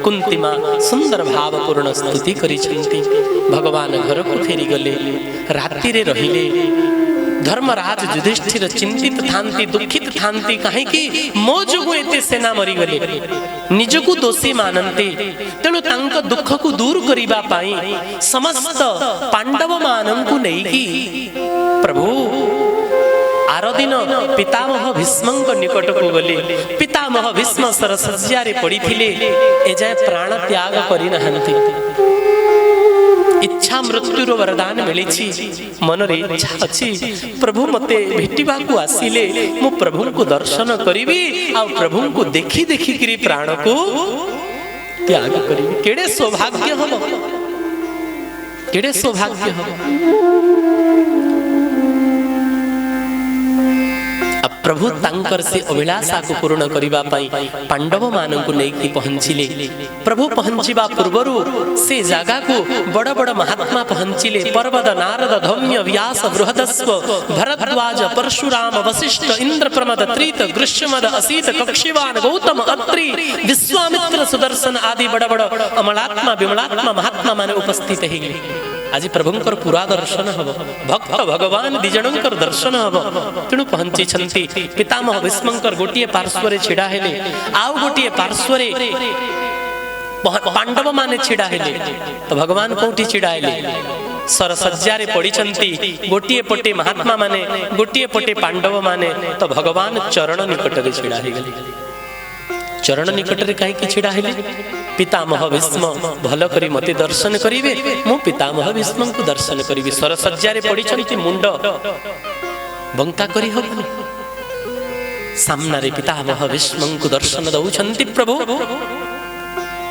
कुंती माँ सुंदर भावपूर्ण स्तुति करिसेंती। भगवान घर को फेरी गले, राति रे रहिले। धर्मराज युधिष्ठिर चिंतित थांती, दुखित थांती, कहीं कि मो जोगु एते सेना मरी गले, निजकु दोषी मानते। तेणु तांको दुख को दूर करिबा पाई समस्त पांडव मानंकु नेकी प्रभु आर दिन पितामह भीष्मंक निकट को गले। पितामह भीष्म सरसज्जारे पड़िथिले, एजाए प्राण त्याग करि नहंती। इच्छा मृत्युर वरदान मिली, मनरे इच्छा अच्छी प्रभु मते भेटिबा को आसिले मु प्रभु को दर्शन करिबी आ प्रभु को देखी देखी करी प्राण को त्याग करिबी। केड़े सौभाग्य हबो, केड़े सौभाग्य हबो। प्रभु तांकर से अभिलाषा को पूर्ण करिबा पाई पांडव मानन को नेकी पहुंचिले। प्रभु पहुंचिबा पूर्वरु से जागा को बड़ बड़ महात्मा पहुंचिले। पर्वत नारद धौम्य व्यास बृहदस्व भरद्वाज परशुराम वशिष्ठ इंद्र प्रमद त्रित गृष्यमद असीत कक्षिवान गौतम अत्रि विश्वामित्र सुदर्शन आदि बड़ बड़ अमलात्मा विमलात्मा महात्मा माने उपस्थित हेले। आज प्रभुंकर पूरा दर्शन हब, भक्त भगवान दिजणंकर दर्शन हब। तेणु पहुंची छंती। पितामह भीष्मंकर गोटिए पार्श्वरे छिड़ा हेले, आउ गोटिए पार्श्वरे पांडव माने छिड़ा हेले। तो भगवान कोठी छिड़ा हेले? सरसज्जारे पड़ी छंती। गोटिए पटे महात्मा माने, गोटिए पटे पांडव माने। तो भगवान चरण निकट रे छिड़ा हेले। चरण निकट रे काहे कि छिड़ा हेले? पितामह भीष्म भल करी मते दर्शन करिवे, मु पितामह भीष्म को दर्शन करिवे। सरसज्जारे पड़ी छंती, मुंड बंका करी हबनी। सामना रे पितामह भीष्म को दर्शन दउछंती प्रभु।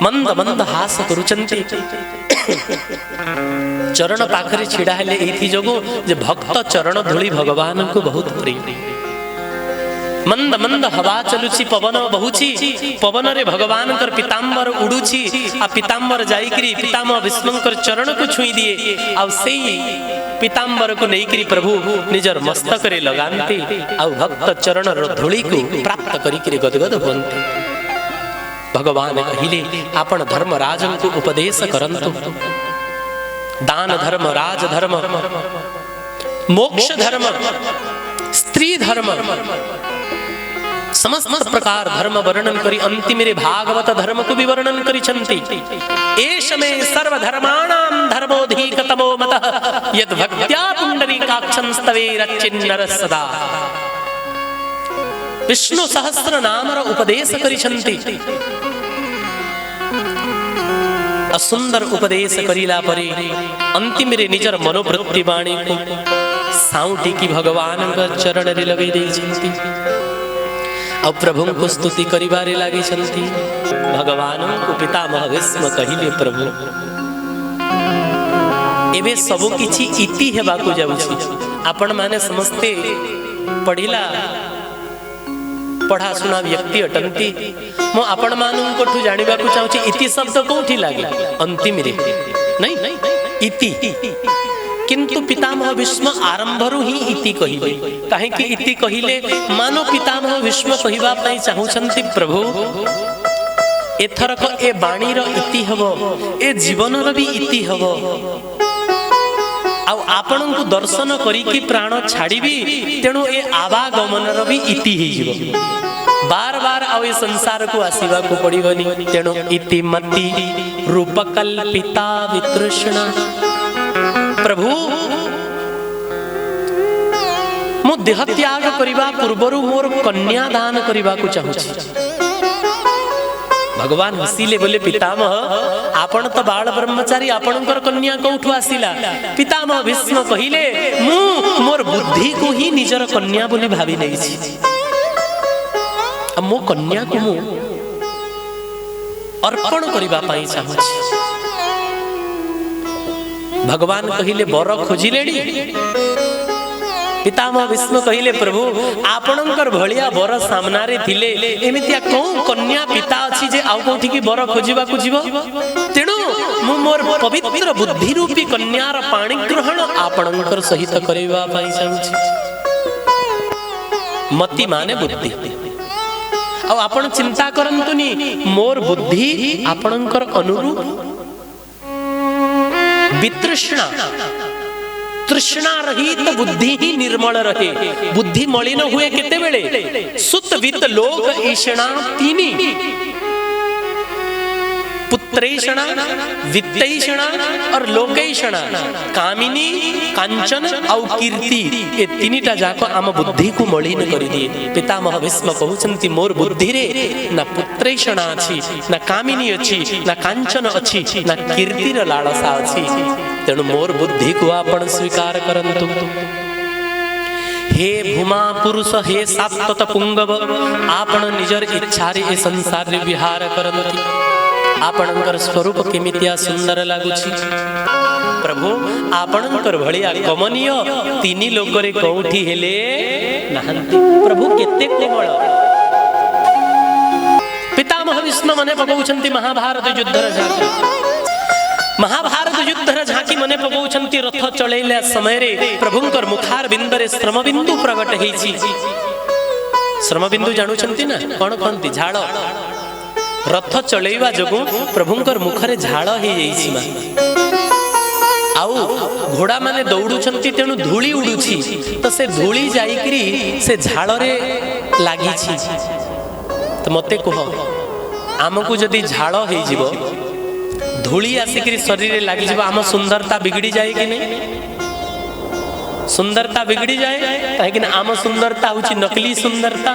मंद मंद हास करूछंती। चरण पाखरे छिड़ा हेले एथि जोगो जे भक्त चरण धूली भगवान को बहुत प्रिय। मंद मंद हवा चलुची, पवन बहुची, पवन रे भगवान कर पितांबर उडुची। आ पितांबर जाईकरी पितामह भीष्मंकर चरण को छुई दिए। आ सेई पितांबर को नेईकरी प्रभु निजर मस्तक रे लगांती। आ भक्त चरण रो धूली को प्राप्त करिकरी गदगद होंती। भगवान कहिले आपण धर्मराज को उपदेश करंतु। दान धर्म, राज धर्म, मोक्ष धर्म, स्त्री धर्म, समस्त प्रकार धर्म वर्णन करी अंतिम रे भागवत धर्म को भी वर्णन करी छंती। एष मे सर्व धर्माणां धर्मोऽधिकतमो मतः यद् भक्त्या पुंडरीकाक्षं स्तवेरच्चिन्नर सदा। विष्णु सहस्र नामर उपदेश करी छंती। असुंदर उपदेश करिला परे अंतिम रे निजर मनोवृत्ति वाणी को साउटी की भगवान का चरण रे लगे दे छंती। अब प्रभु को स्तुति करिबारे लागे छंती। भगवान को पितामह भीष्म कहिले प्रभु एबे सबो किछि इति हेबा को जाउछि। आपण माने समस्ते पढिला पढ़ा सुना व्यक्ति अटंती। मो आपण मानन कोठु जानिबा को चाहूछि इति शब्द कोठी लागे? अंतिम रे नहीं इति। किंतु पितामह भीष्म आरंभरु ही इति कहिले। काहे कि इति कहिले मानो पितामह भीष्म कहिबा पई चाहुछंती प्रभु एथरक ए बाणी रो इति हबो, ए जीवन रो भी इति हबो। आ आपण को दर्शन करी कि प्राण छाड़ीबी, तेणु ए आवागमन रो भी इति हे जीवो। बार बार आ ए संसार को आसीबा को पड़िबनी। तेणु इति मति रूपकल्पिता वितृष्णा। प्रभु मु देह त्याग करिबा पूर्वरु मोर कन्या दान करिबा को चाहूछि। भगवान हसिले बोले पितामह आपण तो बाल ब्रह्मचारी, आपणकर कन्या कोठु आसिला? पितामह भीष्म कहिले मु मोर बुद्धि को ही निजर कन्या बोली भाबी नै छी। मो कन्या को मु अर्पण करिबा पई चाहूछि। भगवान कहिले बर खोजिलेडी? पितामह भीष्म कहिले प्रभु आपणकर भलिया बर सामना रे थिले एमितिया को कन्या पिता अछि जे आउ कोठी की बर खोजिबा को जीव? तेणु मु मोर पवित्र बुद्धि रूपी कन्यार पाणी ग्रहण आपणकर सहित करिबा पई चाहूछि। मति माने बुद्धि। ଆଉ ଆପଣ ଚିନ୍ତା କରନ୍ତୁନି ମୋର ବୁଦ୍ଧି ଆପଣଙ୍କର ଅନୁରୂପ। ବିତୃଷ୍ଣା तृष्णा रहित बुद्धि ही निर्मल रहे। बुद्धि मलिन हुए केतेबेले सुत वित्त लोक ईषणा तीनी पुत्रैषणा वित्तैषणा और लोकैषणा कामिनी कांचन और कीर्ति ए तीनिटा जाक आम बुद्धि को मलिन कर दिए। पितामह भीष्म कहउछंती मोर बुद्धि रे ना पुत्रैषणा अछि ना कामिनी अछि ना कांचन अछि ना कीर्तिर लालसा अछि। तेणु मोर बुद्धि को आपण स्वीकार करंतु। हे भूमा पुरुष हे सात्वत पुंगव आपण निजर इच्छा रे ए संसार रे विहार करंती। आपणकर स्वरूप केमितिया सुंदर लागुछि प्रभु। आपणकर भलिया कमनीय तीनी लोक रे कोठी हेले नाहंती। प्रभु केते कोमल। पितामह भीष्म मने पकउछंती महाभारत युद्धर झांकी। महाभारत युद्धर झांकी मने पकउछंती रथ चलैला समय रे प्रभुंकर मुखार बिंदरे श्रम बिंदु प्रकट हेछि। श्रम बिंदु जानुछंती ना कोन कोनती झाड़। रथ चलैवा जगु प्रभुंकर मुखरे झाड़ हे जाइछि मा। आउ घोड़ा माने दौड़ुछंती तेणु धूली उडुछि तो से धूली जाईकरी से झाड़ रे लागिछि। तो मते कह आमको जदि झाड़ हे जिवो धूली आसिकरी शरीर रे लागि जिवो आम सुंदरता बिगड़ी जाए कि नहीं? सुंदरता बिगड़ी जाए कहीं आम सुंदरता होची नकली सुंदरता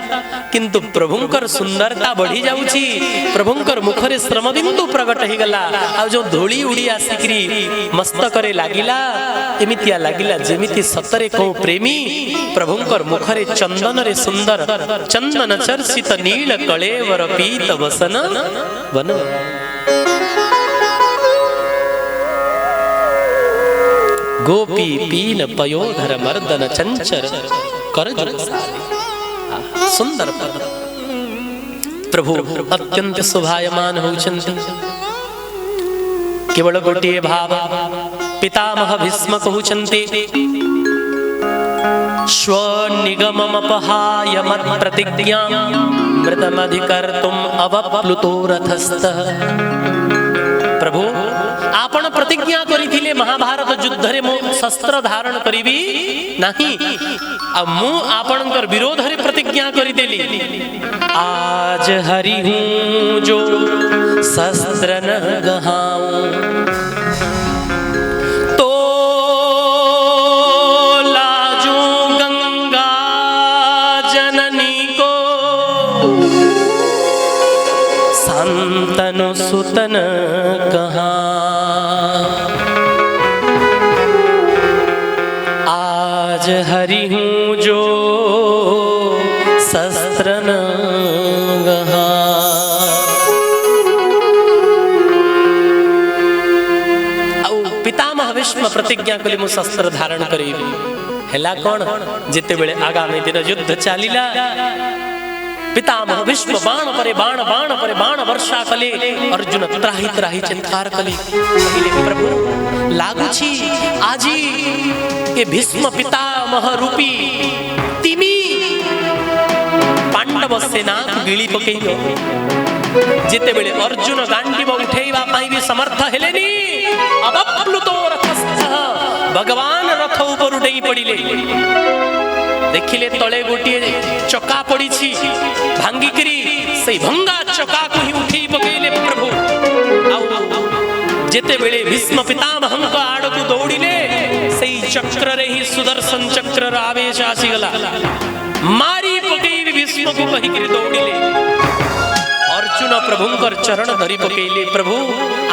किंतु प्रभुंकर सुंदरता बढ़ी जाउची। प्रभुंकर मुखरे श्रम बिंदु प्रकट ही गला आ जो धूली उड़ी आसिकरी मस्तक रे लागिला एमितिया लागिला जेमिति सतरे को प्रेमी प्रभुंकर मुखरे चंदन रे सुंदर चंदन चर्चित नील कलेवर पीत वसन वन। गोपी पीन पयोधर मर्दन चंचर कर सुंदर पद। प्रभु अत्यंत शोभायमान होउछन्ति। केवल गोटिए भाव पितामह भीष्म कहउछन्ति स्वनिगममपहाय मत्प्रतिज्ञां मृतमधिकर्तुम् अवप्लुतो रथस्थः। प्रभु आपण प्रतिज्ञा करिथिले महाभारत युद्ध रे मो शस्त्र धारण करिबी नाही आ मु आपणकर विरोध रे प्रतिज्ञा करिदेली। आज हरि हूं जो शस्त्र न गहाऊं तो लाजू गंगा जननी को संतनु सुतन कहा। आज हरि हूं जो शस्त्र न गहा। पितामह भीष्म प्रतिज्ञा कली मु शस्त्र धारण करिबी। हेला कोन जेते बेले आगामी दिन युद्ध चालिला पितामह भीष्म बाण परे बाण बाण परे बाण वर्षा कले। अर्जुन त्राही त्राही चिंतार कले प्रभु लागुछि आजी ए भीष्म पितामह रूपी तिमी पांडव सेना गिली पकेइलो। जेते बेले अर्जुन गांडीव उठेइबा पाई भी समर्थ हेलेनी अवप्लुतो रथस्थः भगवान रथ ऊपर उठेई पड़िले। देखिले तले गोटिए चका पड़ी भांगिकरी से भंगा चका को ही उठी पकेले प्रभु। जेते बेले भीष्म पितामहंक आड़ को दौड़िले से चक्र रे ही सुदर्शन चक्र आवेश आसीगला मारी पकेई भीष्म को कहिकरी दौड़िले। अर्जुन प्रभुंकर चरण धरी पकेले प्रभु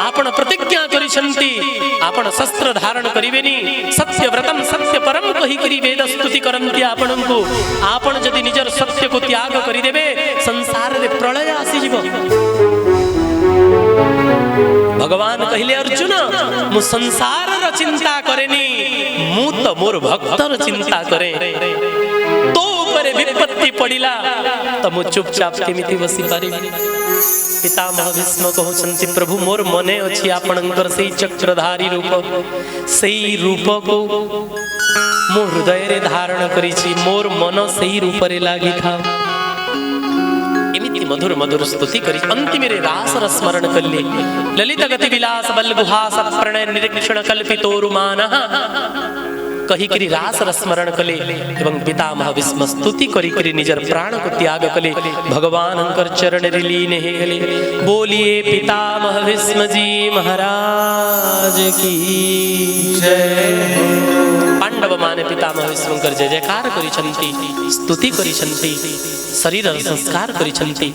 आपण प्रतिज्ञा करिसंती आपण शस्त्र धारण करिवेनी सत्य व्रतम सत्य परम कहिकरी वेद स्तुति करंती आपणंकु। आपण जदि निजर सत्य को त्याग करि देबे संसार रे प्रलय आसी जीव। भगवान कहिले अर्जुन मु संसार र चिंता करेनी मु तो मोर भक्तर चिंता करे। तो ऊपर विपत्ति पड़िला तो मु चुपचाप केमिति बसी पारिबी। पितामह भीष्म कहउछन्ति प्रभु मोर मने अछि आपणकर सेई चक्रधारी रूप सेई रूप को मो हृदय रे धारण करिछि मोर मन सेई रूप रे लागि था। एमिति एमिति मधुर मधुर स्तुति करी अंतिम रे रास स्मरण कले ललित गति विलास बल गुहास प्रणय निरीक्षण कल्पितोरुमान कही करी रास स्मरण कले एवं पितामह भीष्म स्तुति करी करी निजर प्राण को त्याग कले भगवान अंकर चरण लीन हे गले। बोलिए पितामह भीष्म जी महाराज की जय। पांडव माने पितामह भीष्मकर जय जयकार करिसंती स्तुति करिसंती शरीर संस्कार करिसंती